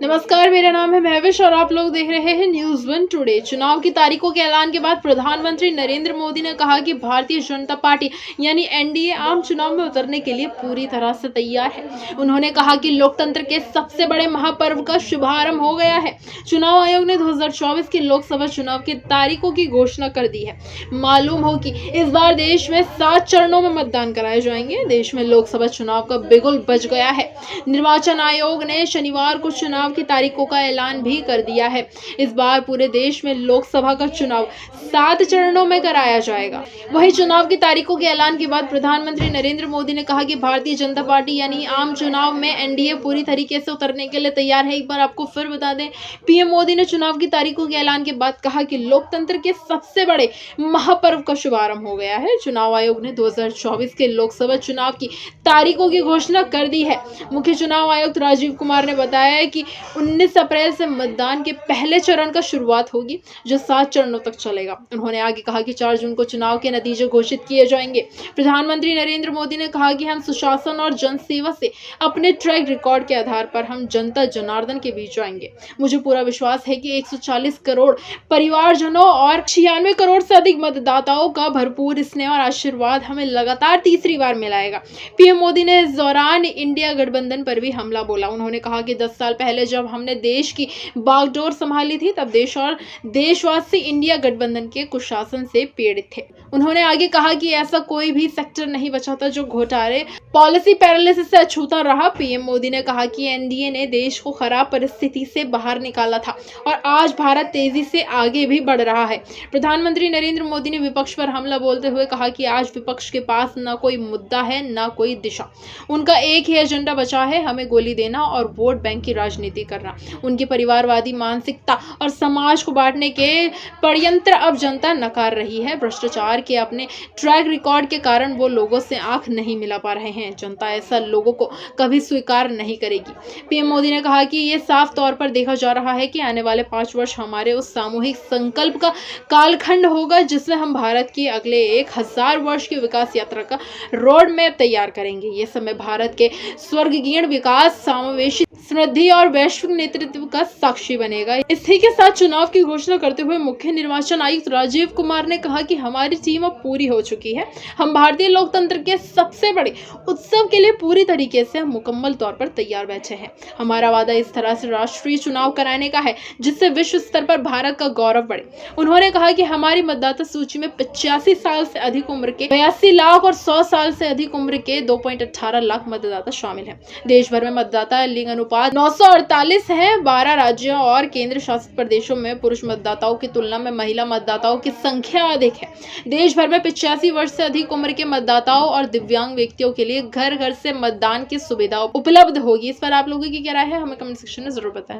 नमस्कार, मेरा नाम है महविश और आप लोग देख रहे हैं न्यूज़ वन टुडे। चुनाव की तारीखों के ऐलान के बाद प्रधानमंत्री नरेंद्र मोदी ने कहा कि भारतीय जनता पार्टी यानी एनडीए आम चुनाव में उतरने के लिए पूरी तरह से तैयार है। उन्होंने कहा कि लोकतंत्र के सबसे बड़े महापर्व का शुभारंभ हो गया है। चुनाव आयोग ने 2024 के लोकसभा चुनाव की तारीखों की घोषणा कर दी है। मालूम हो कि इस बार देश में 7 चरणों में मतदान कराए जाएंगे। देश में लोकसभा चुनाव का बिगुल बज गया है। निर्वाचन आयोग ने शनिवार को चुनाव की तारीखों का ऐलान भी कर दिया है। इस बार पूरे देश में लोकसभा का चुनाव 7 चरणों में कराया जाएगा। वहीं चुनाव की तारीखों के ऐलान के बाद प्रधानमंत्री नरेंद्र मोदी ने कहा कि भारतीय जनता पार्टी यानी आम चुनाव में एनडीए पूरी तरीके से उतरने के लिए तैयार है। एक बार आपको फिर बता दें, पीएम मोदी ने चुनाव की तारीखों के ऐलान के बाद कहा कि लोकतंत्र के सबसे बड़े महापर्व का शुभारंभ हो गया है। चुनाव आयोग ने 2024 के लोकसभा चुनाव की तारीखों की घोषणा कर दी है। मुख्य चुनाव आयुक्त राजीव कुमार ने बताया है कि 19 अप्रैल से मतदान के पहले चरण का शुरुआत होगी, जो 7 चरणों तक चलेगा। उन्होंने आगे कहा कि 4 जून को चुनाव के नतीजे घोषित किए जाएंगे। प्रधानमंत्री नरेंद्र मोदी ने कहा कि हम सुशासन और जनसेवा से अपने ट्रैक रिकॉर्ड के आधार पर हम जनता जनार्दन के बीच आएंगे। मुझे पूरा विश्वास है कि 140 करोड़ परिवारजनों और 96 करोड़ से अधिक मतदाताओं का भरपूर स्नेह और आशीर्वाद हमें लगातार तीसरी बार मिलाएगा। पीएम मोदी ने इस दौरान इंडिया गठबंधन पर भी हमला बोला। उन्होंने कहा कि 10 साल पहले जब हमने देश की बागडोर संभाली थी, तब देश और देशवासी इंडिया गठबंधन के कुशासन से पीड़ित थे। उन्होंने आगे कहा कि ऐसा कोई भी सेक्टर नहीं बचा था जो घोटाले पॉलिसी पैरालिसिस से अछूता रहा। पीएम मोदी ने कहा कि एनडीए ने देश को खराब परिस्थिति से बाहर निकाला था और आज भारत तेजी से आगे भी बढ़ रहा है। प्रधानमंत्री नरेंद्र मोदी ने विपक्ष पर हमला बोलते हुए कहा कि आज विपक्ष के पास न कोई मुद्दा है, न कोई दिशा। उनका एक ही एजेंडा बचा है, हमें गोली देना और वोट बैंक की राजनीति करना। उनकी परिवारवादी मानसिकता और समाज को बांटने के षड्यंत्र अब जनता नकार रही है। भ्रष्टाचार के अपने ट्रैक रिकॉर्ड के कारण वो लोगों से आंख नहीं मिला पा रहे हैं। जनता ऐसा लोगों को कभी स्वीकार नहीं करेगी। पीएम मोदी ने कहा कि ये साफ तौर पर देखा जा रहा है कि आने वाले 5 वर्ष हमारे उस सामूहिक संकल्प का कालखंड होगा जिसमें हम भारत की अगले 1000 वर्ष की विकास यात्रा का रोड मैप तैयार करेंगे। ये समय भारत के स्वर्गीय विकास, समावेशी समृद्धि और वैश्विक नेतृत्व का साक्षी बनेगा। इसी के साथ चुनाव की घोषणा करते हुए मुख्य निर्वाचन आयुक्त राजीव कुमार ने कहा कि हमारी टीम अब पूरी हो चुकी है। हम भारतीय लोकतंत्र के सबसे बड़े उत्सव के लिए पूरी तरीके से मुकम्मल तौर पर तैयार बैठे हैं। हमारा वादा इस तरह से राष्ट्रीय चुनाव कराने का है जिससे विश्व स्तर पर भारत का गौरव बढ़े। उन्होंने कहा कि हमारी मतदाता सूची में 85 साल से अधिक उम्र के 82 लाख और 100 साल से अधिक उम्र के 2.18 लाख मतदाता शामिल हैं। देश भर में मतदाता लिंग अनुपात 948 है। 12 राज्यों और केंद्र शासित प्रदेशों में पुरुष मतदाताओं की तुलना में महिला मतदाताओं की संख्या अधिक है। देश भर में 85 वर्ष से अधिक उम्र के मतदाताओं और दिव्यांग व्यक्तियों के लिए घर घर से मतदान की सुविधा उपलब्ध होगी। इस पर आप लोगों की क्या राय है, हमें कमेंट सेक्शन में जरूर बताएं।